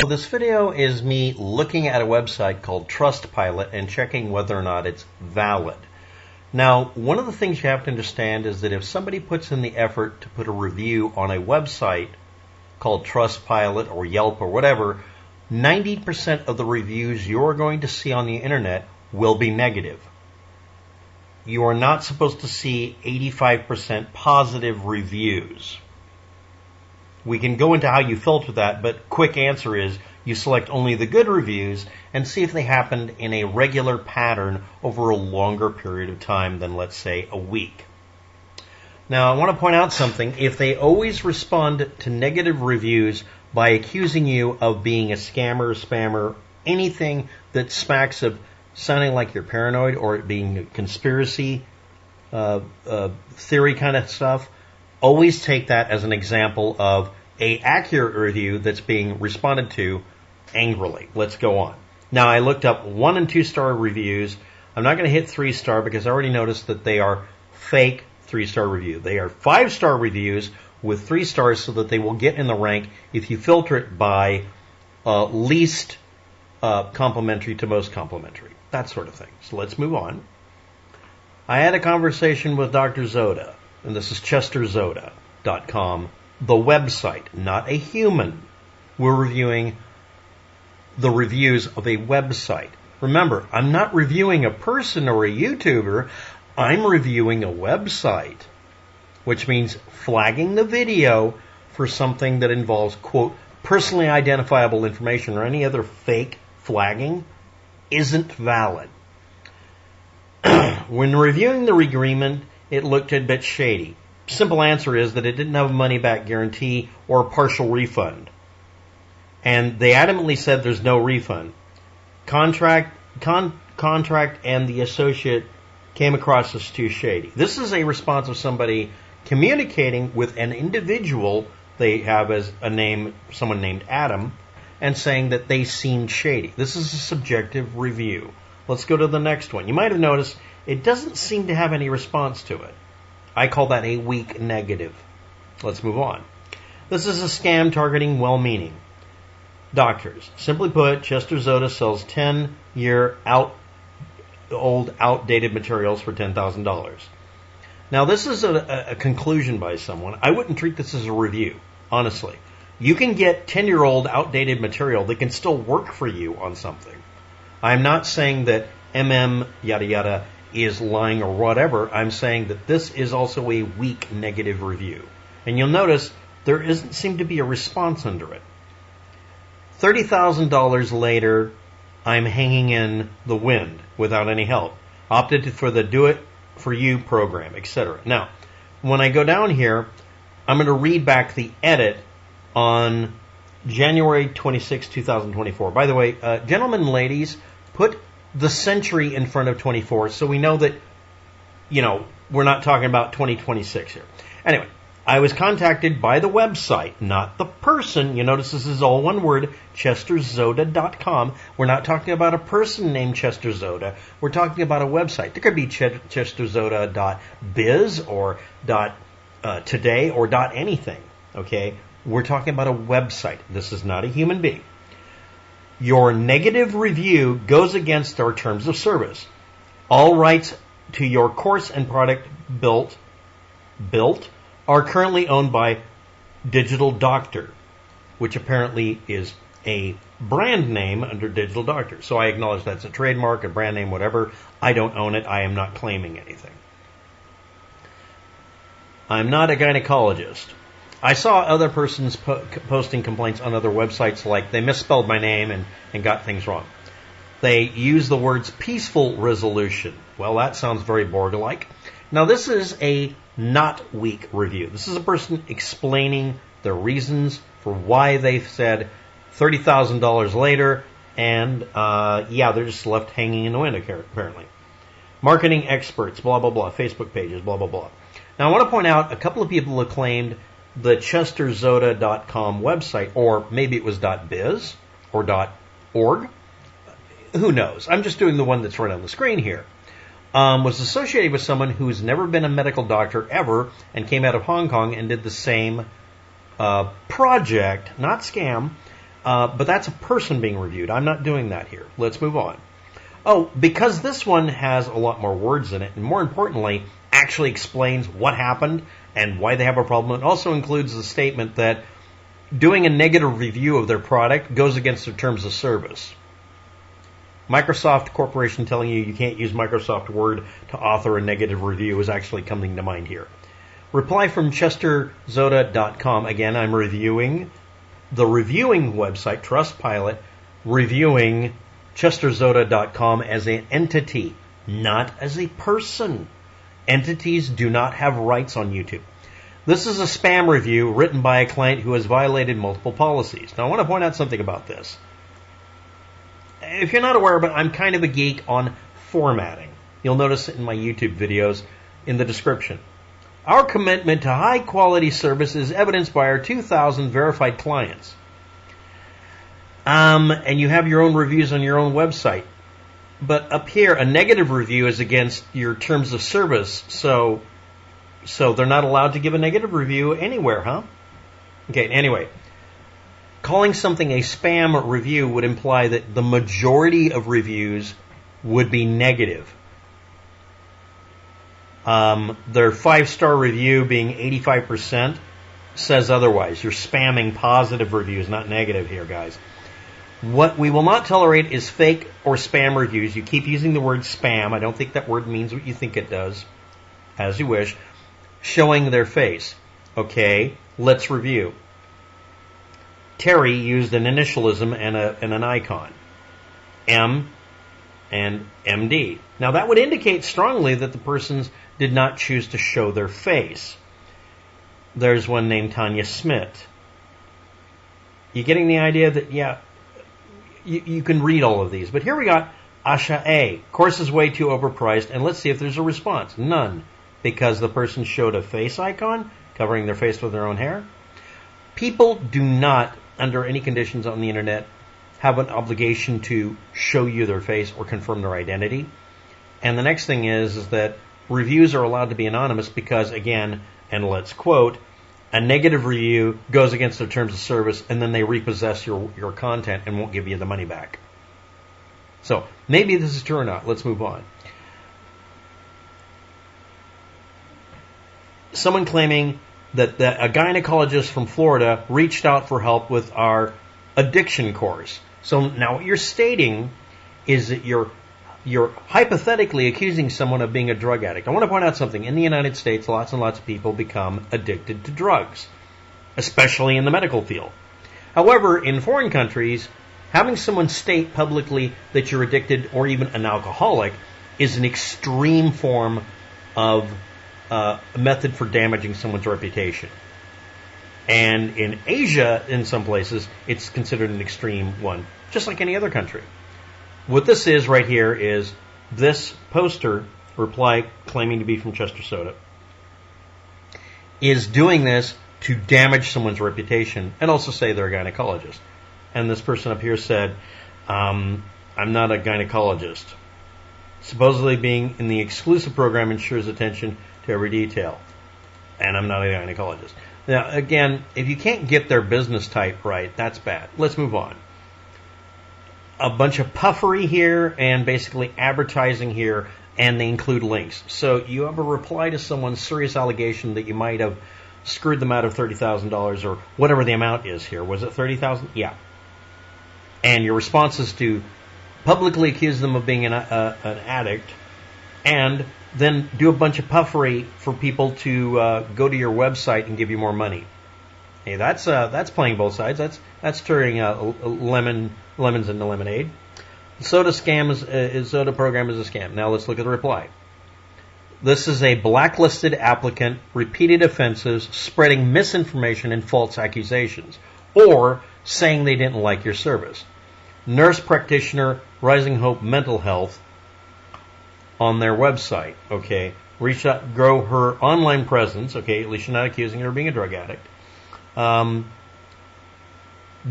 This video is me looking at a website called Trustpilot and checking whether or not it's valid. Now, one of the things you have to understand is that if somebody puts in the effort to put a review on a website called Trustpilot or Yelp or whatever, 90% of the reviews you're going to see on the internet will be negative. You are not supposed to see 85% positive reviews. We can go into how you filter that, but quick answer is you select only the good reviews and see if they happened in a regular pattern over a longer period of time than, let's say, a week. Now, I want to point out something. If they always respond to negative reviews by accusing you of being a scammer, spammer, anything that smacks of sounding like you're paranoid or it being a conspiracy theory kind of stuff, always take that as an example of an accurate review that's being responded to angrily. Let's go on. Now, I looked up 1 and 2 star reviews. I'm not going to hit 3 star because I already noticed that they are fake 3-star review. They are 5-star reviews with 3 stars so that they will get in the rank if you filter it by least complimentary to most complimentary. That sort of thing. So let's move on. I had a conversation with Dr. Zoda, and this is chesterzoda.com, the website, not a human. We're reviewing the reviews of a website. Remember, I'm not reviewing a person or a YouTuber. I'm reviewing a website, which means flagging the video for something that involves, quote, personally identifiable information or any other fake flagging isn't valid. When reviewing the agreement, it looked a bit shady. Simple answer is that it didn't have a money-back guarantee or a partial refund. And they adamantly said there's no refund. Contract and the associate came across as too shady. This is a response of somebody communicating with an individual they have as a name, someone named Adam, and saying that they seemed shady. This is a subjective review. Let's go to the next one. You might have noticed it doesn't seem to have any response to it. I call that a weak negative. Let's move on. This is a scam targeting well-meaning doctors. Simply put, chesterzoda sells 10-year old outdated materials for $10,000. Now, this is a conclusion by someone. I wouldn't treat this as a review, honestly. You can get 10-year-old outdated material that can still work for you on something. I'm not saying that yada yada is lying or whatever. I'm saying that this is also a weak negative review. And you'll notice there doesn't seem to be a response under it. $30,000 later, I'm hanging in the wind without any help. Opted for the do-it-for-you program, etc. Now, when I go down here, I'm going to read back the edit on January 26, 2024. By the way, gentlemen and ladies, put the century in front of 24 so we know that, we're not talking about 2026 here. Anyway, I was contacted by the website, not the person. You notice this is all one word, chesterzoda.com. We're not talking about a person named Chesterzoda. We're talking about a website. There could be chesterzoda.biz or .today or .anything, okay? We're talking about a website. This is not a human being. Your negative review goes against our terms of service. All rights to your course and product built are currently owned by Digital Doctor, which apparently is a brand name under Digital Doctor. So I acknowledge that's a trademark, a brand name, whatever. I don't own it. I am not claiming anything. I'm not a gynecologist. I saw other persons posting complaints on other websites like they misspelled my name and got things wrong. They use the words peaceful resolution. Well, that sounds very Borg-like. Now, this is a not weak review. This is a person explaining the reasons for why they've said $30,000 later, and they're just left hanging in the wind, apparently. Marketing experts, blah, blah, blah, Facebook pages, blah, blah, blah. Now, I want to point out a couple of people acclaimed the chesterzoda.com website, or maybe it was .biz or .org. Who knows? I'm just doing the one that's right on the screen here. Was associated with someone who's never been a medical doctor ever and came out of Hong Kong and did the same project, not scam, But that's a person being reviewed. I'm not doing that here. Let's move on. Oh, because this one has a lot more words in it, and more importantly, actually explains what happened and why they have a problem. It also includes the statement that doing a negative review of their product goes against their terms of service. Microsoft Corporation telling you can't use Microsoft Word to author a negative review is actually coming to mind here. Reply from chesterzoda.com. Again, I'm reviewing the reviewing website, Trustpilot, reviewing chesterzoda.com as an entity, not as a person. Entities do not have rights on YouTube. This is a spam review written by a client who has violated multiple policies. Now, I want to point out something about this. If you're not aware of it, I'm kind of a geek on formatting. You'll notice it in my YouTube videos in the description. Our commitment to high-quality service is evidenced by our 2,000 verified clients. And you have your own reviews on your own website. But up here, a negative review is against your terms of service, so they're not allowed to give a negative review anywhere, huh? Okay, anyway. Calling something a spam review would imply that the majority of reviews would be negative. Their 5-star review being 85% says otherwise. You're spamming positive reviews, not negative here, guys. What we will not tolerate is fake or spam reviews. You keep using the word spam. I don't think that word means what you think it does. As you wish. Showing their face. Okay, let's review. Terry used an initialism and an icon. M and MD. Now that would indicate strongly that the persons did not choose to show their face. There's one named Tanya Smith. You getting the idea that, yeah, you can read all of these. But here we got Asha A. Course is way too overpriced, and let's see if there's a response. None, because the person showed a face icon, covering their face with their own hair. People do not, under any conditions on the internet, have an obligation to show you their face or confirm their identity. And the next thing is that reviews are allowed to be anonymous because, again, and let's quote, a negative review goes against their terms of service and then they repossess your content and won't give you the money back. So maybe this is true or not. Let's move on. Someone claiming that a gynecologist from Florida reached out for help with our addiction course. So now what you're stating is that you're hypothetically accusing someone of being a drug addict. I want to point out something. In the United States, lots and lots of people become addicted to drugs, especially in the medical field. However, in foreign countries, having someone state publicly that you're addicted or even an alcoholic is an extreme form of a method for damaging someone's reputation. And in Asia, in some places, it's considered an extreme one, just like any other country. What this is right here is this poster, reply claiming to be from chesterzoda, is doing this to damage someone's reputation and also say they're a gynecologist. And this person up here said, I'm not a gynecologist. Supposedly being in the exclusive program ensures attention to every detail. And I'm not a gynecologist. Now, again, if you can't get their business type right, that's bad. Let's move on. A bunch of puffery here and basically advertising here, and they include links. So you have a reply to someone's serious allegation that you might have screwed them out of $30,000 or whatever the amount is here. Was it $30,000? Yeah. And your response is to publicly accuse them of being an addict and then do a bunch of puffery for people to go to your website and give you more money. Hey, that's playing both sides. That's turning lemons into lemonade. Soda program is a scam. Now let's look at the reply. This is a blacklisted applicant, repeated offenses, spreading misinformation and false accusations, or saying they didn't like your service. Nurse practitioner, Rising Hope Mental Health, on their website. Okay, reach out, grow her online presence. Okay, at least you're not accusing her of being a drug addict.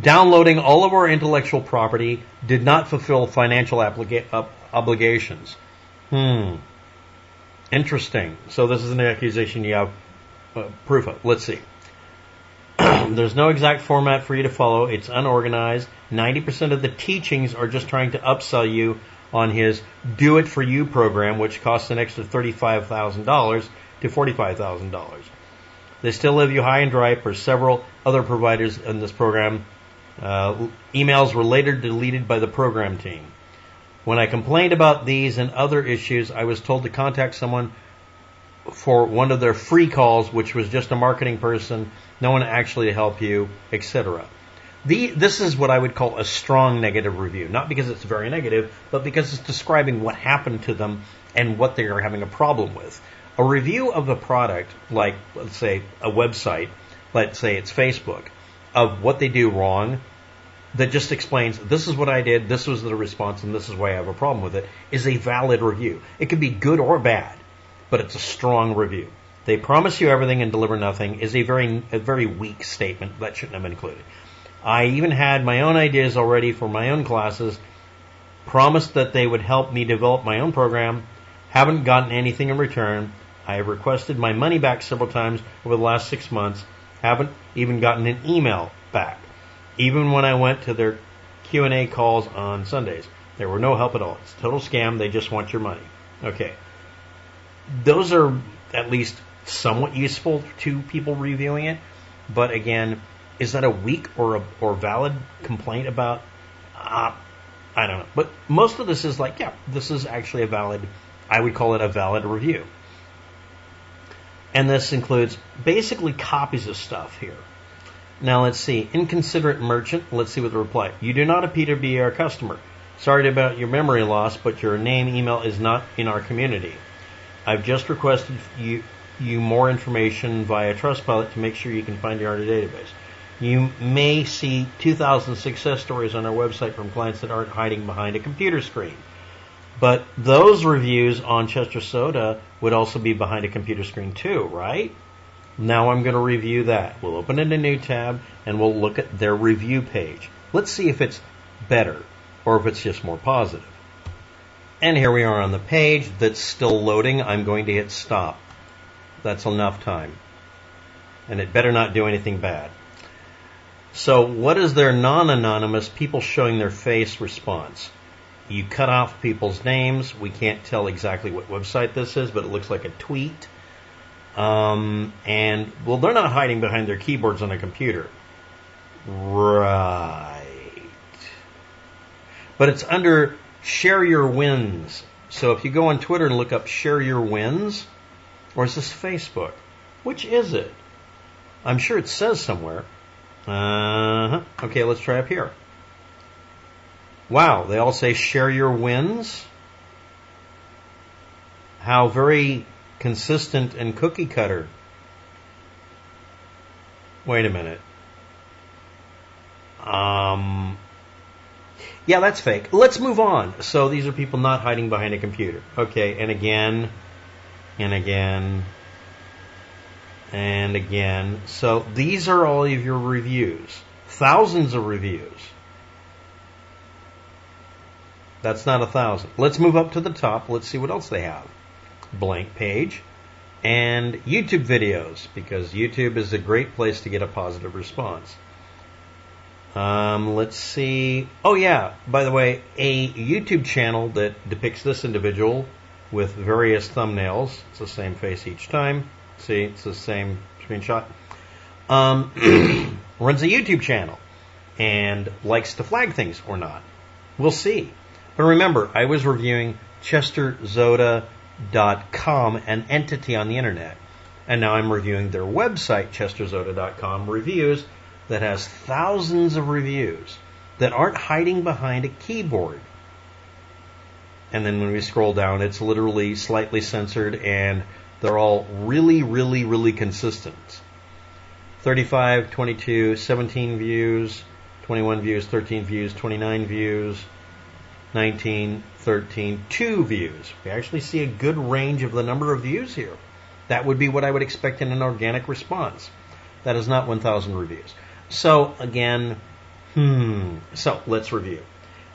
Downloading all of our intellectual property, did not fulfill financial obligations. Interesting. So this is an accusation you have proof of. Let's see. There's no exact format for you to follow. It's unorganized. 90% of the teachings are just trying to upsell you on his Do It For You program, which costs an extra $35,000 to $45,000. They still leave you high and dry for several other providers in this program. Emails were later deleted by the program team. When I complained about these and other issues, I was told to contact someone for one of their free calls, which was just a marketing person, no one actually to help you, etc. This is what I would call a strong negative review. Not because it's very negative, but because it's describing what happened to them and what they are having a problem with. A review of a product, like, let's say, a website, let's say it's Facebook, of what they do wrong, that just explains, this is what I did, this was the response, and this is why I have a problem with it, is a valid review. It can be good or bad, but it's a strong review. They promise you everything and deliver nothing is a very weak statement that shouldn't have been included. I even had my own ideas already for my own classes, promised that they would help me develop my own program, haven't gotten anything in return. I have requested my money back several times over the last 6 months, haven't even gotten an email back. Even when I went to their Q&A calls on Sundays, there were no help at all. It's a total scam. They just want your money. Okay. Those are at least somewhat useful to people reviewing it. But again, is that a weak or valid complaint about? I don't know. But most of this is like, yeah, this is actually a valid, I would call it a valid review. And this includes basically copies of stuff here. Now let's see. Inconsiderate merchant. Let's see what the reply. You do not appear to be our customer. Sorry about your memory loss, but your name, email is not in our community. I've just requested you more information via Trustpilot to make sure you can find your database. You may see 2,000 success stories on our website from clients that aren't hiding behind a computer screen. But those reviews on chesterzoda would also be behind a computer screen too, right? Now I'm going to review that. We'll open in a new tab and we'll look at their review page. Let's see if it's better or if it's just more positive. And here we are on the page that's still loading. I'm going to hit stop. That's enough time. And it better not do anything bad. So what is their non-anonymous people showing their face response? You cut off people's names. We can't tell exactly what website this is, but it looks like a tweet. And, well, they're not hiding behind their keyboards on a computer. Right. But it's under Share Your Wins. So if you go on Twitter and look up Share Your Wins, or is this Facebook? Which is it? I'm sure it says somewhere. Okay, let's try up here. Wow, they all say Share Your Wins. How very consistent and cookie cutter. Wait a minute. Yeah, that's fake. Let's move on. So these are people not hiding behind a computer. Okay, and again, and again, and again. So these are all of your reviews. Thousands of reviews. That's not 1,000. Let's move up to the top. Let's see what else they have. Blank page. And YouTube videos, because YouTube is a great place to get a positive response. Let's see. Oh yeah, by the way, a YouTube channel that depicts this individual with various thumbnails. It's the same face each time. See, it's the same screenshot. Runs a YouTube channel and likes to flag things or not. We'll see. But remember, I was reviewing chesterzoda.com, an entity on the internet. And now I'm reviewing their website, chesterzoda.com, reviews that has thousands of reviews that aren't hiding behind a keyboard. And then when we scroll down, it's literally slightly censored, and they're all really, really, really consistent. 35, 22, 17 views, 21 views, 13 views, 29 views, 19, 13, 2 views. We actually see a good range of the number of views here. That would be what I would expect in an organic response. That is not 1,000 reviews. So, again, so let's review.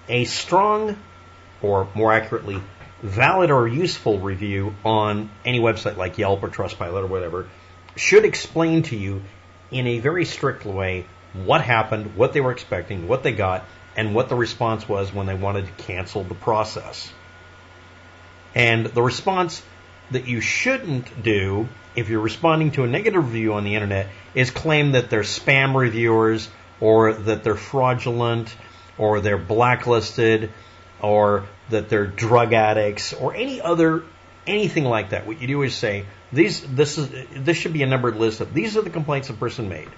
A strong, or more accurately, valid or useful review on any website like Yelp or Trustpilot or whatever should explain to you in a very strict way what happened, what they were expecting, what they got, and what the response was when they wanted to cancel the process. And the response that you shouldn't do if you're responding to a negative review on the internet is claim that they're spam reviewers, or that they're fraudulent, or they're blacklisted, or that they're drug addicts, or anything like that. What you do is say, this should be a numbered list of, these are the complaints the person made.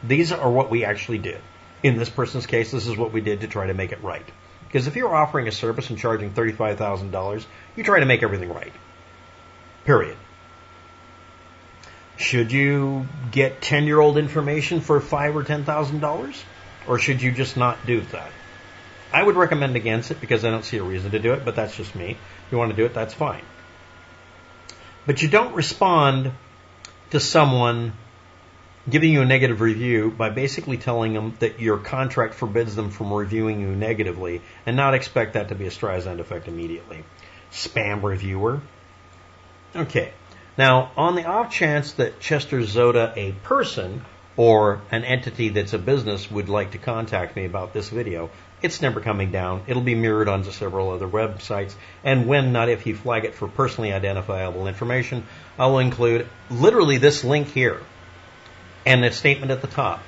These are what we actually did. In this person's case, this is what we did to try to make it right. Because if you're offering a service and charging $35,000, you try to make everything right. Period. Should you get 10-year-old information for $5,000 or $10,000? Or should you just not do that? I would recommend against it because I don't see a reason to do it, but that's just me. If you want to do it, that's fine. But you don't respond to someone giving you a negative review by basically telling them that your contract forbids them from reviewing you negatively and not expect that to be a Streisand effect immediately. Spam reviewer. Okay. Now, on the off chance that chesterzoda, a person, or an entity that's a business, would like to contact me about this video, it's never coming down. It'll be mirrored onto several other websites. And when, not if, you flag it for personally identifiable information, I'll include literally this link here and a statement at the top.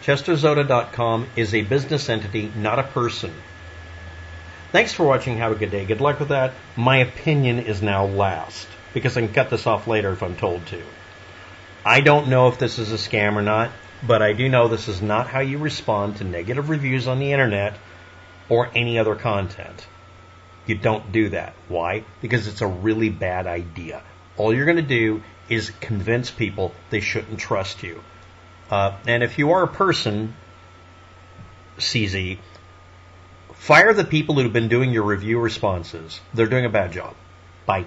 chesterzoda.com is a business entity, not a person. Thanks for watching. Have a good day. Good luck with that. My opinion is now last, because I can cut this off later if I'm told to. I don't know if this is a scam or not, but I do know this is not how you respond to negative reviews on the internet or any other content. You don't do that. Why? Because it's a really bad idea. All you're going to do is convince people they shouldn't trust you. And if you are a person, CZ, fire the people who have been doing your review responses. They're doing a bad job. Bye.